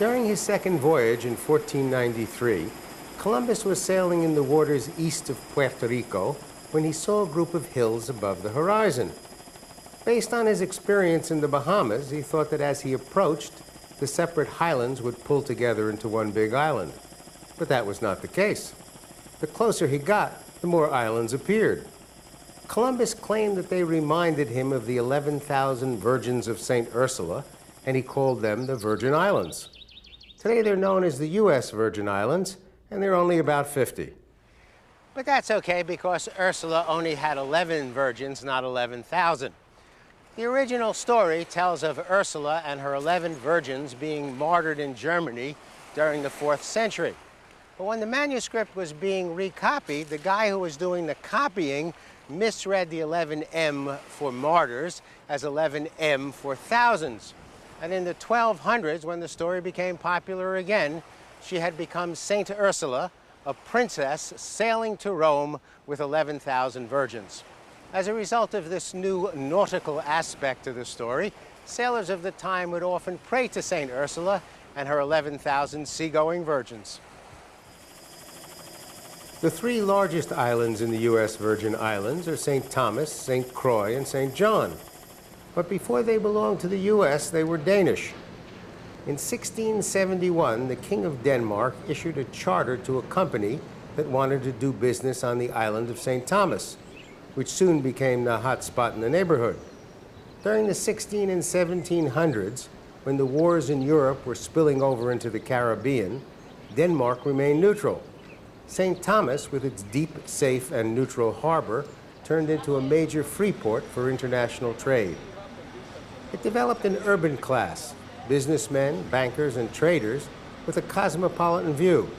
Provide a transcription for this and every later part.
During his second voyage in 1493, Columbus was sailing in the waters east of Puerto Rico when he saw a group of hills above the horizon. Based on his experience in the Bahamas, he thought that as he approached, the separate highlands would pull together into one big island. But that was not the case. The closer he got, the more islands appeared. Columbus claimed that they reminded him of the 11,000 virgins of St. Ursula, and he called them the Virgin Islands. Today they're known as the U.S. Virgin Islands, and they're only about 50. But that's okay, because Ursula only had 11 virgins, not 11,000. The original story tells of Ursula and her 11 virgins being martyred in Germany during the 4th century. But when the manuscript was being recopied, the guy who was doing the copying misread the 11M for martyrs as 11M for thousands. And in the 1200s, when the story became popular again, she had become Saint Ursula, a princess sailing to Rome with 11,000 virgins. As a result of this new nautical aspect of the story, sailors of the time would often pray to Saint Ursula and her 11,000 seagoing virgins. The three largest islands in the U.S. Virgin Islands are St. Thomas, St. Croix, and St. John. But before they belonged to the U.S., they were Danish. In 1671, the King of Denmark issued a charter to a company that wanted to do business on the island of St. Thomas, which soon became the hot spot in the neighborhood. During the 16 and 1700s, when the wars in Europe were spilling over into the Caribbean, Denmark remained neutral. St. Thomas, with its deep, safe, and neutral harbor, turned into a major free port for international trade. It developed an urban class, businessmen, bankers, and traders with a cosmopolitan view.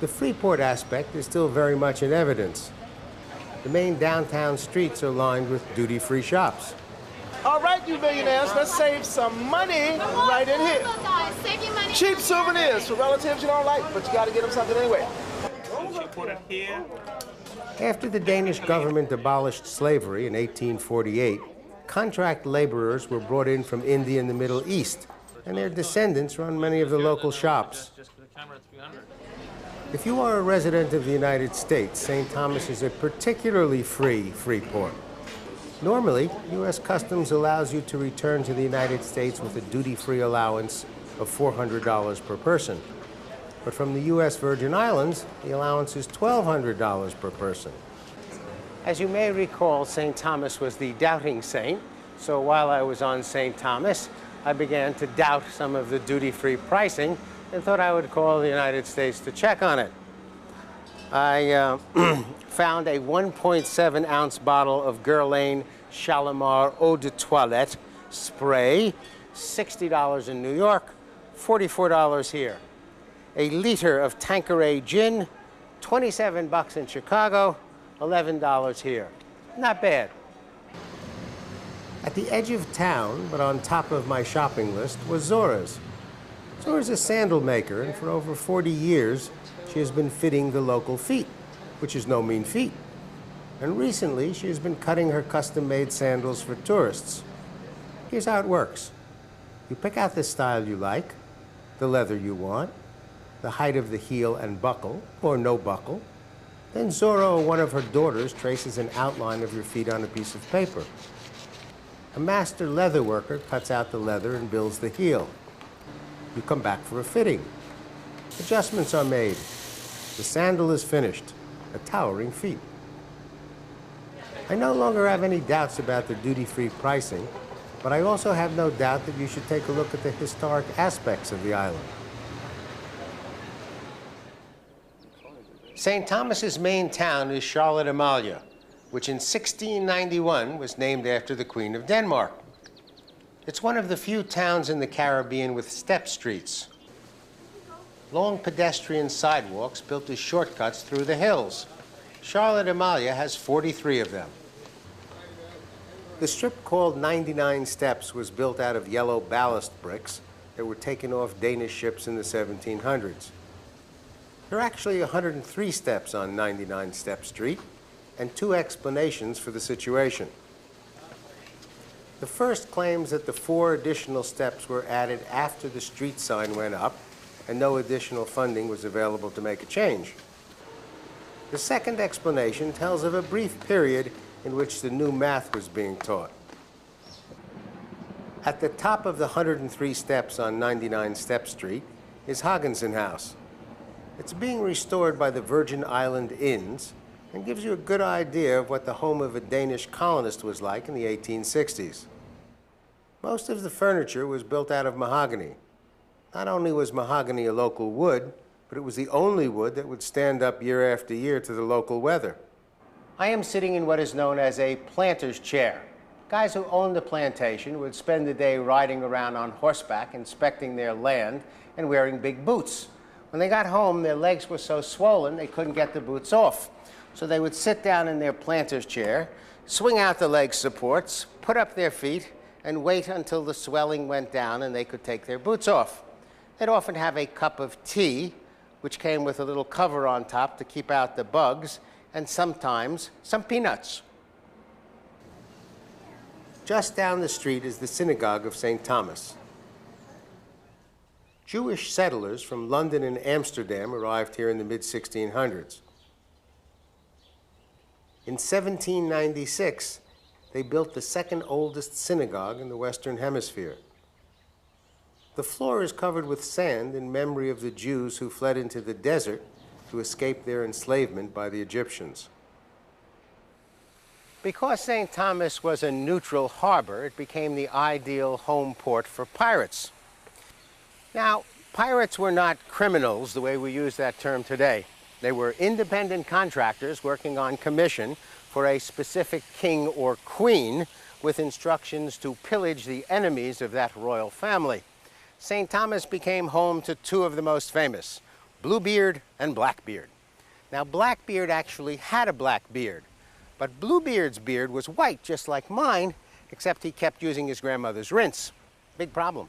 The free port aspect is still very much in evidence. The main downtown streets are lined with duty-free shops. All right, you millionaires, let's save some money right in here. Save your money. Cheap souvenirs for relatives you don't like, but you got to get them something anyway. Put it here. After the Danish government abolished slavery in 1848, contract laborers were brought in from India and the Middle East, and their descendants run many of the local shops. If you are a resident of the United States, St. Thomas is a particularly free port. Normally, U.S. Customs allows you to return to the United States with a duty-free allowance of $400 per person. But from the U.S. Virgin Islands, the allowance is $1,200 per person. As you may recall, St. Thomas was the doubting saint, so while I was on St. Thomas, I began to doubt some of the duty-free pricing and thought I would call the United States to check on it. I found a 1.7-ounce bottle of Guerlain Shalimar Eau de Toilette spray, $60 in New York, $44 here. A liter of Tanqueray gin, $27 in Chicago, $11 here. Not bad. At the edge of town, but on top of my shopping list, was Zora's. Zora's a sandal maker, and for over 40 years, she has been fitting the local feet, which is no mean feat. And recently, she has been cutting her custom-made sandals for tourists. Here's how it works. You pick out the style you like, the leather you want, the height of the heel and buckle, or no buckle. Then Zora or one of her daughters traces an outline of your feet on a piece of paper. A master leather worker cuts out the leather and builds the heel. You come back for a fitting. Adjustments are made. The sandal is finished, a towering feat. I no longer have any doubts about the duty-free pricing, but I also have no doubt that you should take a look at the historic aspects of the island. St. Thomas's main town is Charlotte Amalie, which in 1691 was named after the Queen of Denmark. It's one of the few towns in the Caribbean with step streets. Long pedestrian sidewalks built as shortcuts through the hills. Charlotte Amalie has 43 of them. The strip called 99 Steps was built out of yellow ballast bricks that were taken off Danish ships in the 1700s. There are actually 103 steps on 99 Step Street, and 2 explanations for the situation. The first claims that the 4 additional steps were added after the street sign went up and no additional funding was available to make a change. The second explanation tells of a brief period in which the new math was being taught. At the top of the 103 steps on 99 Step Street is Haagensen House. It's being restored by the Virgin Island Inns and gives you a good idea of what the home of a Danish colonist was like in the 1860s. Most of the furniture was built out of mahogany. Not only was mahogany a local wood, but it was the only wood that would stand up year after year to the local weather. I am sitting in what is known as a planter's chair. Guys who owned the plantation would spend the day riding around on horseback, inspecting their land, and wearing big boots. When they got home, their legs were so swollen they couldn't get the boots off. So they would sit down in their planter's chair, swing out the leg supports, put up their feet, and wait until the swelling went down and they could take their boots off. They'd often have a cup of tea, which came with a little cover on top to keep out the bugs, and sometimes some peanuts. Just down the street is the synagogue of St. Thomas. Jewish settlers from London and Amsterdam arrived here in the mid-1600s. In 1796, they built the second oldest synagogue in the Western Hemisphere. The floor is covered with sand in memory of the Jews who fled into the desert to escape their enslavement by the Egyptians. Because St. Thomas was a neutral harbor, it became the ideal home port for pirates. Now, pirates were not criminals the way we use that term today. They were independent contractors working on commission for a specific king or queen with instructions to pillage the enemies of that royal family. St. Thomas became home to 2 of the most famous, Bluebeard and Blackbeard. Now, Blackbeard actually had a black beard, but Bluebeard's beard was white, just like mine, except he kept using his grandmother's rinse. Big problem.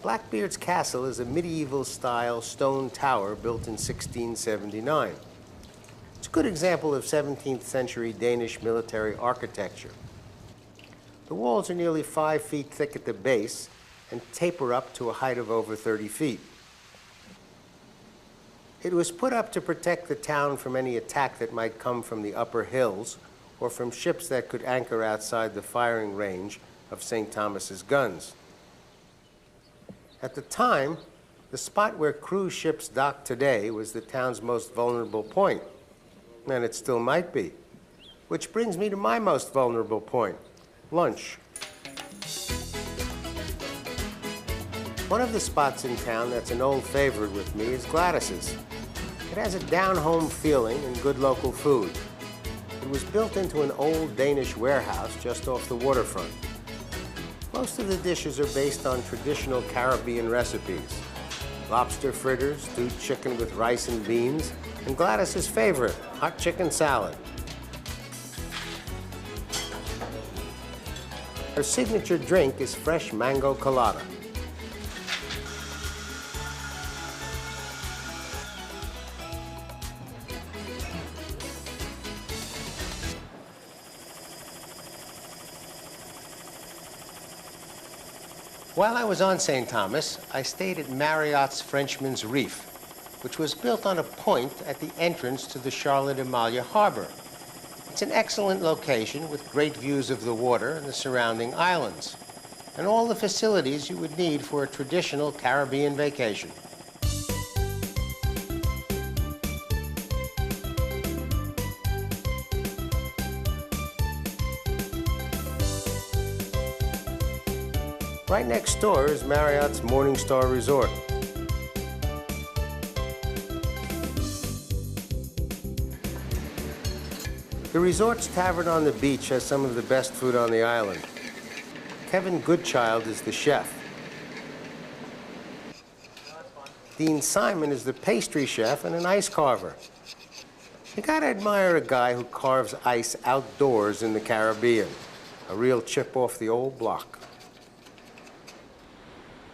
Blackbeard's castle is a medieval-style stone tower built in 1679. It's a good example of 17th century Danish military architecture. The walls are nearly 5 feet thick at the base and taper up to a height of over 30 feet. It was put up to protect the town from any attack that might come from the upper hills or from ships that could anchor outside the firing range of St. Thomas's guns. At the time, the spot where cruise ships dock today was the town's most vulnerable point, and it still might be. Which brings me to my most vulnerable point, lunch. One of the spots in town that's an old favorite with me is Gladys's. It has a down-home feeling and good local food. It was built into an old Danish warehouse just off the waterfront. Most of the dishes are based on traditional Caribbean recipes. Lobster fritters, stewed chicken with rice and beans, and Gladys's favorite, hot chicken salad. Her signature drink is fresh mango colada. While I was on St. Thomas, I stayed at Marriott's Frenchman's Reef, which was built on a point at the entrance to the Charlotte-Amalie Harbor. It's an excellent location with great views of the water and the surrounding islands, and all the facilities you would need for a traditional Caribbean vacation. Right next door is Marriott's Morningstar Resort. The resort's tavern on the beach has some of the best food on the island. Kevin Goodchild is the chef. Dean Simon is the pastry chef and an ice carver. You gotta admire a guy who carves ice outdoors in the Caribbean. A real chip off the old block.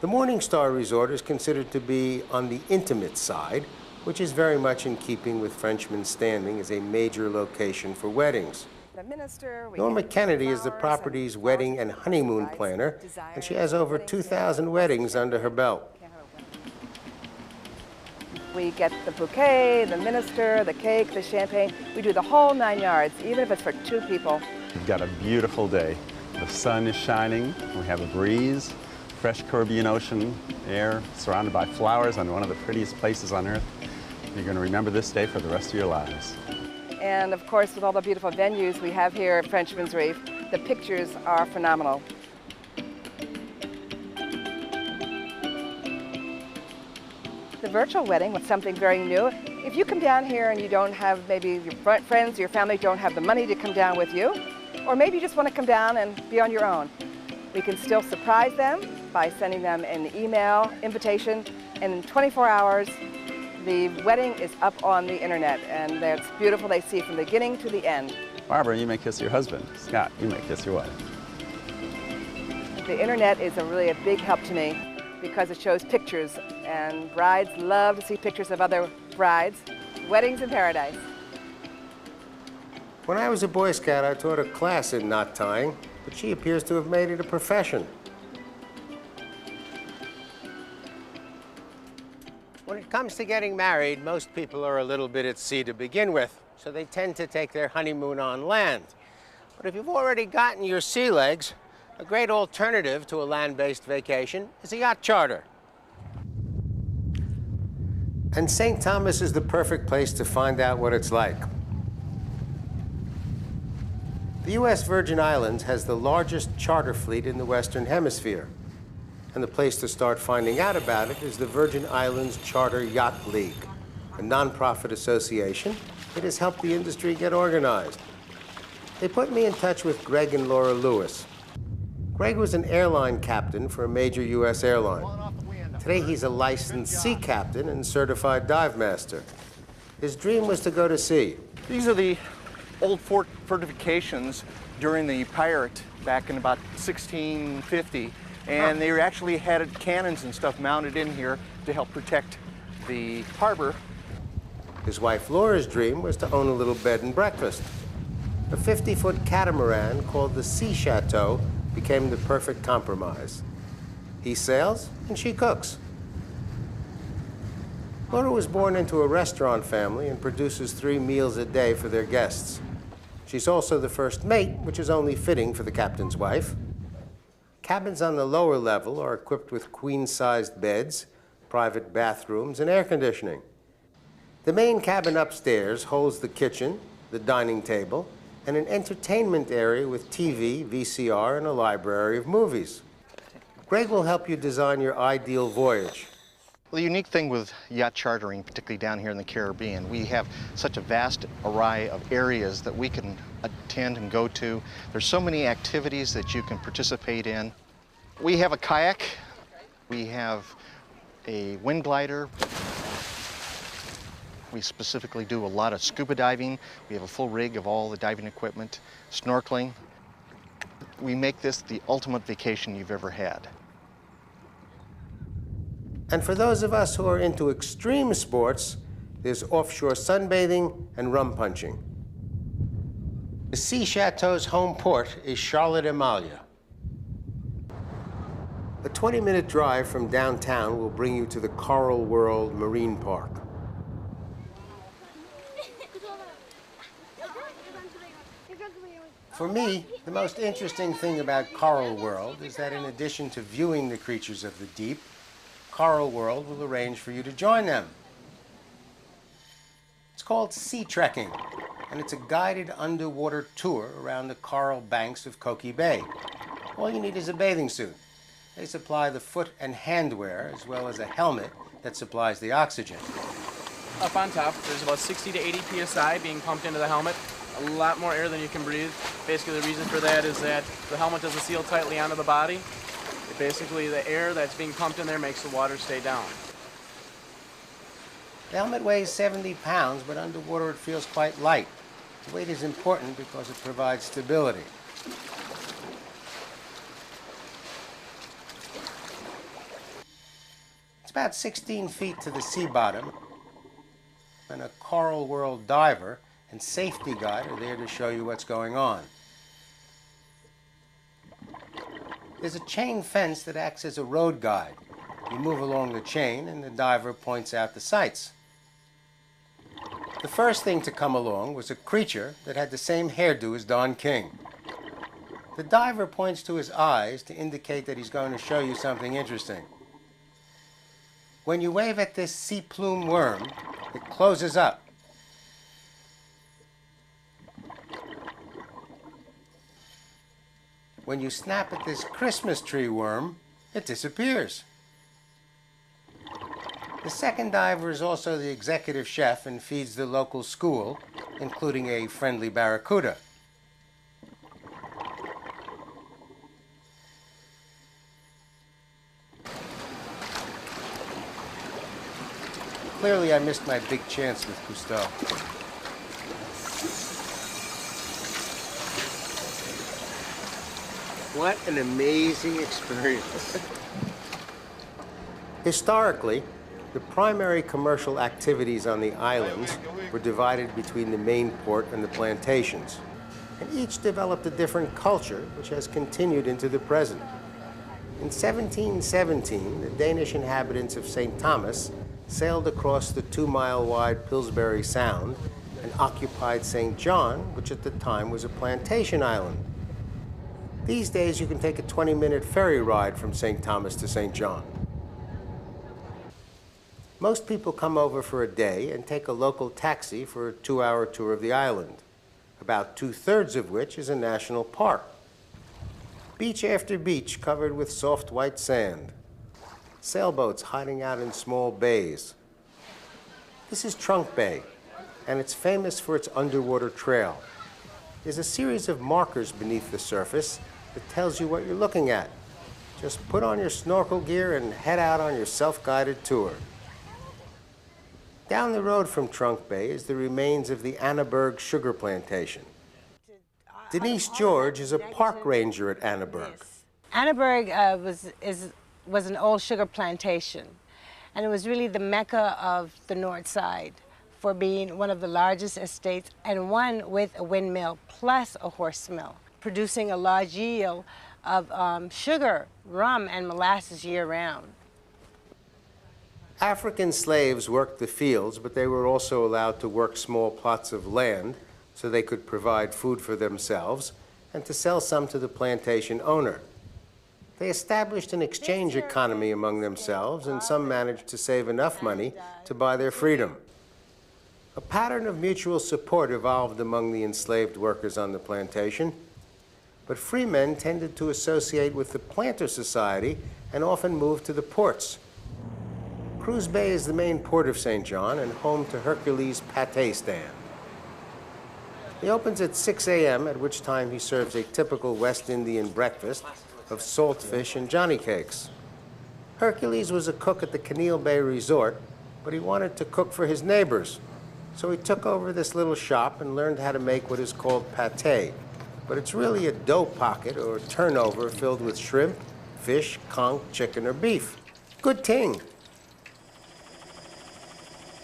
The Morningstar Resort is considered to be on the intimate side, which is very much in keeping with Frenchman's standing as a major location for weddings. the minister. Norma Kennedy is the property's wedding and honeymoon planner, and she has over 2,000 weddings under her belt. We get the bouquet, the minister, the cake, the champagne. We do the whole 9 yards, even if it's for 2 people. We've got a beautiful day. The sun is shining, we have a breeze, fresh Caribbean Ocean air, surrounded by flowers on one of the prettiest places on earth. You're going to remember this day for the rest of your lives. And of course, with all the beautiful venues we have here at Frenchman's Reef, the pictures are phenomenal. The virtual wedding was something very new. If you come down here and you don't have, maybe your friends, your family don't have the money to come down with you, or maybe you just want to come down and be on your own, we can still surprise them by sending them an email invitation, and in 24 hours, the wedding is up on the internet, and it's beautiful. They see from the beginning to the end. Barbara, you may kiss your husband. Scott, you may kiss your wife. The internet is really a big help to me because it shows pictures, and brides love to see pictures of other brides. Weddings in paradise. When I was a Boy Scout, I taught a class in knot tying, but she appears to have made it a profession. When it comes to getting married, most people are a little bit at sea to begin with, so they tend to take their honeymoon on land. But if you've already gotten your sea legs, a great alternative to a land-based vacation is a yacht charter. And St. Thomas is the perfect place to find out what it's like. The U.S. Virgin Islands has the largest charter fleet in the Western Hemisphere. And the place to start finding out about it is the Virgin Islands Charter Yacht League, a nonprofit association that has helped the industry get organized. They put me in touch with Greg and Laura Lewis. Greg was an airline captain for a major U.S. airline. Today he's a licensed sea captain and certified dive master. His dream was to go to sea. These are the old fort fortifications during the pirate back in about 1650. And they actually had cannons and stuff mounted in here to help protect the harbor. His wife Laura's dream was to own a little bed and breakfast. A 50-foot catamaran called the Sea Chateau became the perfect compromise. He sails and she cooks. Laura was born into a restaurant family and produces 3 meals a day for their guests. She's also the first mate, which is only fitting for the captain's wife. Cabins on the lower level are equipped with queen-sized beds, private bathrooms, and air conditioning. The main cabin upstairs holds the kitchen, the dining table, and an entertainment area with TV, VCR, and a library of movies. Greg will help you design your ideal voyage. Well, the unique thing with yacht chartering, particularly down here in the Caribbean, we have such a vast array of areas that we can attend and go to. There's so many activities that you can participate in. We have a kayak, we have a wind glider. We specifically do a lot of scuba diving. We have a full rig of all the diving equipment, snorkeling. We make this the ultimate vacation you've ever had. And for those of us who are into extreme sports, there's offshore sunbathing and rum punching. The Sea Chateau's home port is Charlotte Amalie. A 20-minute drive from downtown will bring you to the Coral World Marine Park. For me, the most interesting thing about Coral World is that in addition to viewing the creatures of the deep, Coral World will arrange for you to join them. It's called sea trekking, and it's a guided underwater tour around the coral banks of Coki Bay. All you need is a bathing suit. They supply the foot and hand wear, as well as a helmet that supplies the oxygen. Up on top, there's about 60 to 80 psi being pumped into the helmet. A lot more air than you can breathe. Basically, the reason for that is that the helmet doesn't seal tightly onto the body. Basically, the air that's being pumped in there makes the water stay down. The helmet weighs 70 pounds, but underwater it feels quite light. The weight is important because it provides stability. It's about 16 feet to the sea bottom, and a Coral World diver and safety guide are there to show you what's going on. There's a chain fence that acts as a road guide. You move along the chain and the diver points out the sights. The first thing to come along was a creature that had the same hairdo as Don King. The diver points to his eyes to indicate that he's going to show you something interesting. When you wave at this sea plume worm, it closes up. When you snap at this Christmas tree worm, it disappears. The second diver is also the executive chef and feeds the local school, including a friendly barracuda. Clearly, I missed my big chance with Cousteau. What an amazing experience. Historically, the primary commercial activities on the islands were divided between the main port and the plantations, and each developed a different culture which has continued into the present. In 1717, the Danish inhabitants of St. Thomas sailed across the 2-mile-wide Pillsbury Sound and occupied St. John, which at the time was a plantation island. These days, you can take a 20-minute ferry ride from St. Thomas to St. John. Most people come over for a day and take a local taxi for a 2-hour tour of the island, about 2/3 of which is a national park. Beach after beach covered with soft white sand. Sailboats hiding out in small bays. This is Trunk Bay, and it's famous for its underwater trail. There's a series of markers beneath the surface that tells you what you're looking at. Just put on your snorkel gear and head out on your self-guided tour. Down the road from Trunk Bay is the remains of the Annaberg sugar plantation. Denise George is a park ranger at Annaberg. Annaberg was an old sugar plantation, and it was really the mecca of the north side for being one of the largest estates and one with a windmill plus a horse mill, producing a large yield of sugar, rum, and molasses year-round. African slaves worked the fields, but they were also allowed to work small plots of land so they could provide food for themselves and to sell some to the plantation owner. They established an exchange economy among themselves, and some managed to save enough money to buy their freedom. A pattern of mutual support evolved among the enslaved workers on the plantation, but free men tended to associate with the planter society and often moved to the ports. Cruz Bay is the main port of St. John and home to Hercules' Pâté stand. He opens at 6 a.m., at which time he serves a typical West Indian breakfast of salt fish and johnny cakes. Hercules was a cook at the Canal Bay Resort, but he wanted to cook for his neighbors. So he took over this little shop and learned how to make what is called pâté. But it's really a dough pocket or turnover filled with shrimp, fish, conch, chicken, or beef. Good ting.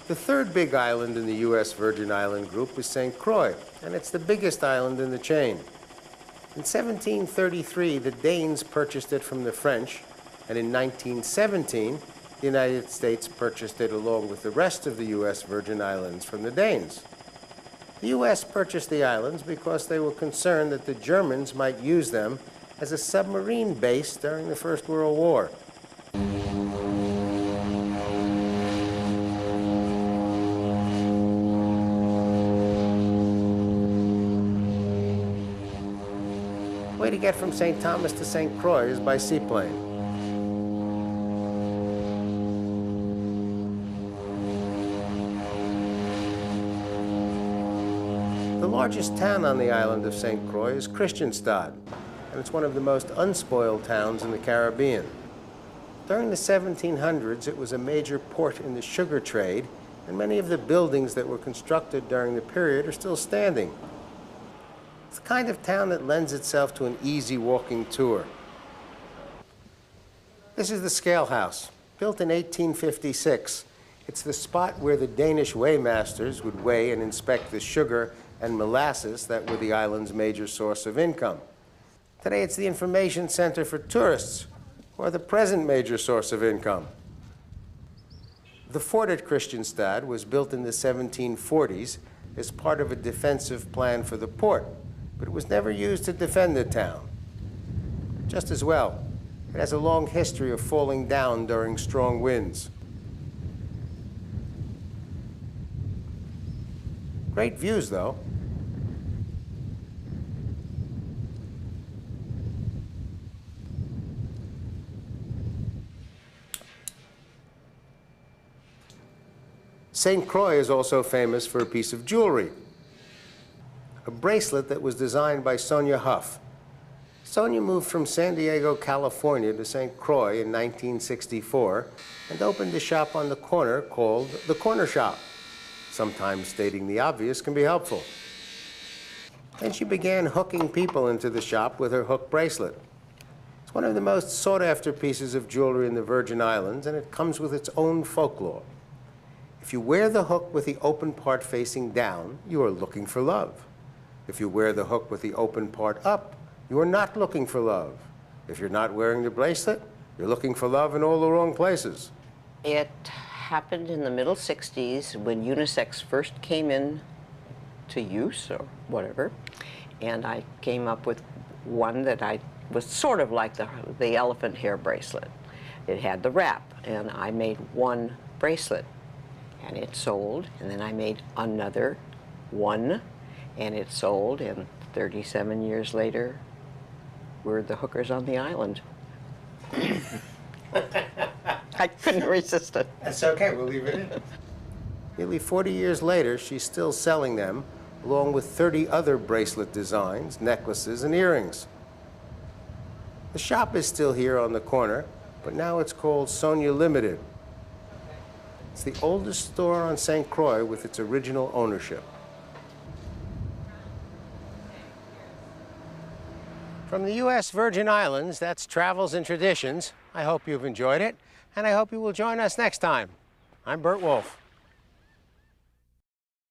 The third big island in the U.S. Virgin Island group is St. Croix, and it's the biggest island in the chain. In 1733, the Danes purchased it from the French, and in 1917, the United States purchased it along with the rest of the U.S. Virgin Islands from the Danes. The U.S. purchased the islands because they were concerned that the Germans might use them as a submarine base during the First World War. The way to get from St. Thomas to St. Croix is by seaplane. The largest town on the island of St. Croix is Christianstad, and it's one of the most unspoiled towns in the Caribbean. During the 1700s, it was a major port in the sugar trade, and many of the buildings that were constructed during the period are still standing. It's the kind of town that lends itself to an easy walking tour. This is the Scale House, built in 1856. It's the spot where the Danish weighmasters would weigh and inspect the sugar and molasses that were the island's major source of income. Today, it's the information center for tourists, or the present major source of income. The fort at Christianstad was built in the 1740s as part of a defensive plan for the port, but it was never used to defend the town. Just as well, it has a long history of falling down during strong winds. Great views, though. St. Croix is also famous for a piece of jewelry, a bracelet that was designed by Sonia Huff. Sonia moved from San Diego, California to St. Croix in 1964 and opened a shop on the corner called The Corner Shop. Sometimes stating the obvious can be helpful. Then she began hooking people into the shop with her hook bracelet. It's one of the most sought-after pieces of jewelry in the Virgin Islands, and it comes with its own folklore. If you wear the hook with the open part facing down, you are looking for love. If you wear the hook with the open part up, you are not looking for love. If you're not wearing the bracelet, you're looking for love in all the wrong places. It happened in the middle 60s when unisex first came in to use or whatever, and I came up with one that I was sort of like the elephant hair bracelet. It had the wrap, and I made one bracelet, and it sold, and then I made another one, and it sold, and 37 years later, we're the hookers on the island. I couldn't resist it. That's okay, we'll leave it in. Nearly 40 years later, she's still selling them, along with 30 other bracelet designs, necklaces, and earrings. The shop is still here on the corner, but now it's called Sonia Limited. It's the oldest store on St. Croix with its original ownership. From the U.S. Virgin Islands, that's Travels and Traditions. I hope you've enjoyed it, and I hope you will join us next time. I'm BURT WOLF.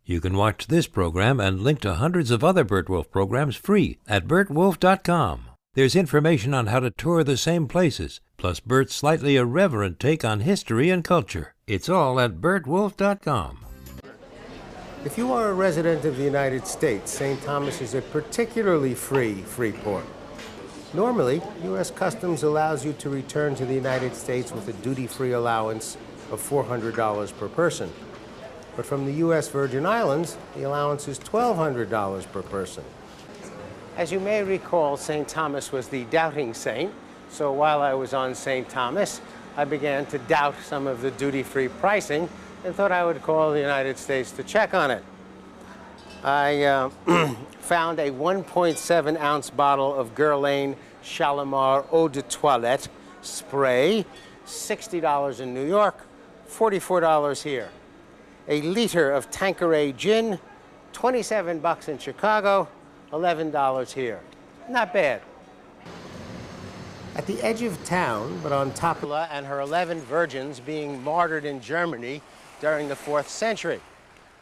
You can watch this program and link to hundreds of other BURT WOLF programs free at burtwolf.com. There's information on how to tour the same places, plus Burt's slightly irreverent take on history and culture. It's all at burtwolf.com. If you are a resident of the United States, St. Thomas is a particularly free port. Normally, U.S. Customs allows you to return to the United States with a duty-free allowance of $400 per person. But from the U.S. Virgin Islands, the allowance is $1,200 per person. As you may recall, St. Thomas was the doubting saint, so while I was on St. Thomas, I began to doubt some of the duty-free pricing and thought I would call the United States to check on it. I found a 1.7-ounce bottle of Guerlain Shalimar Eau de Toilette spray, $60 in New York, $44 here. A liter of Tanqueray gin, $27 in Chicago, $11 here. Not bad. At the edge of town, but on top of and her 11 virgins being martyred in Germany during the 4th century.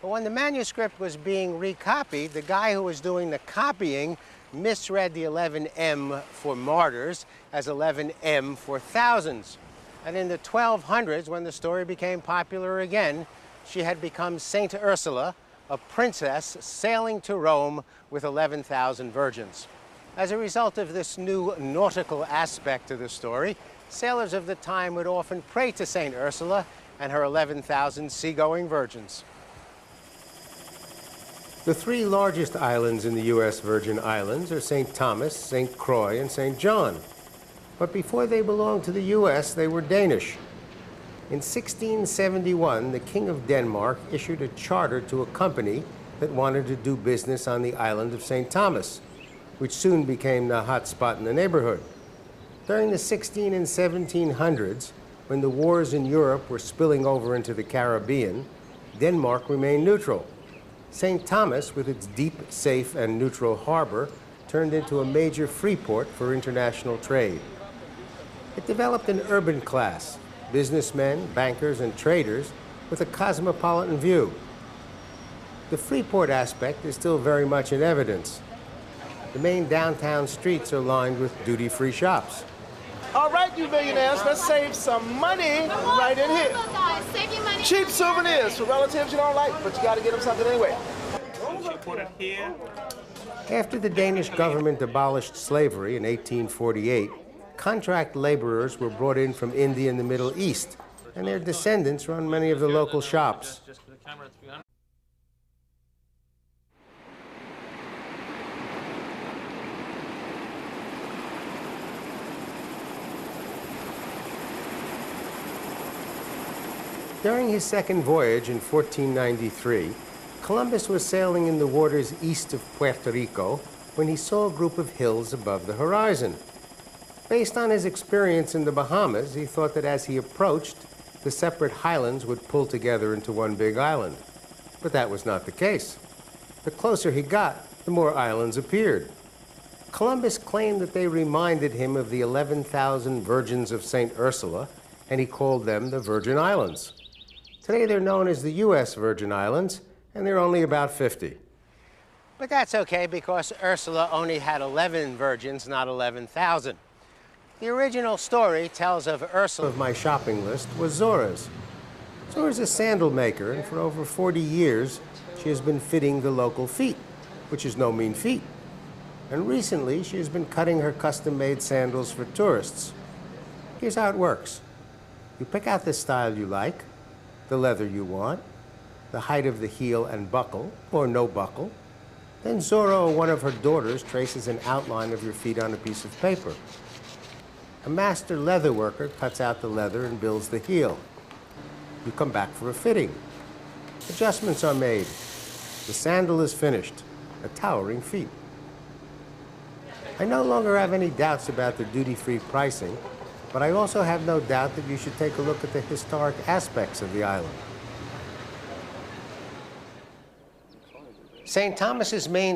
But when the manuscript was being recopied, the guy who was doing the copying misread the 11M for martyrs as 11M for thousands. And in the 1200s, when the story became popular again, she had become Saint Ursula, a princess sailing to Rome with 11,000 virgins. As a result of this new nautical aspect to the story, sailors of the time would often pray to Saint Ursula and her 11,000 seagoing virgins. The 3 largest islands in the U.S. Virgin Islands are St. Thomas, St. Croix, and St. John. But before they belonged to the U.S., they were Danish. In 1671, the King of Denmark issued a charter to a company that wanted to do business on the island of St. Thomas, which soon became the hot spot in the neighborhood. During the 1600s and 1700s, when the wars in Europe were spilling over into the Caribbean, Denmark remained neutral. St. Thomas, with its deep, safe, and neutral harbor, turned into a major free port for international trade. It developed an urban class, businessmen, bankers, and traders with a cosmopolitan view. The Freeport aspect is still very much in evidence. The main downtown streets are lined with duty-free shops. All right, you millionaires, let's save some money right in here. Cheap souvenirs for relatives you don't like, but you got to get them something anyway. Put it here. After the Danish government abolished slavery in 1848, contract laborers were brought in from India and the Middle East, and their descendants run many of the local shops. During his second voyage in 1493, Columbus was sailing in the waters east of Puerto Rico when he saw a group of hills above the horizon. Based on his experience in the Bahamas, he thought that as he approached, the separate highlands would pull together into one big island. But that was not the case. The closer he got, the more islands appeared. Columbus claimed that they reminded him of the 11,000 virgins of St. Ursula, and he called them the Virgin Islands. Today they're known as the U.S. Virgin Islands, and they're only about 50. But that's okay, because Ursula only had 11 virgins, not 11,000. The original story tells of Ursula. Of my shopping list was Zora's. Zora's a sandal maker, and for over 40 years, she has been fitting the local feet, which is no mean feat. And recently, she has been cutting her custom-made sandals for tourists. Here's how it works. You pick out the style you like, the leather you want, the height of the heel and buckle, or no buckle. Then Zora or one of her daughters traces an outline of your feet on a piece of paper. A master leather worker cuts out the leather and builds the heel. You come back for a fitting. Adjustments are made. The sandal is finished, a towering feat. I no longer have any doubts about the duty-free pricing, but I also have no doubt that you should take a look at the historic aspects of the island. St. Thomas's main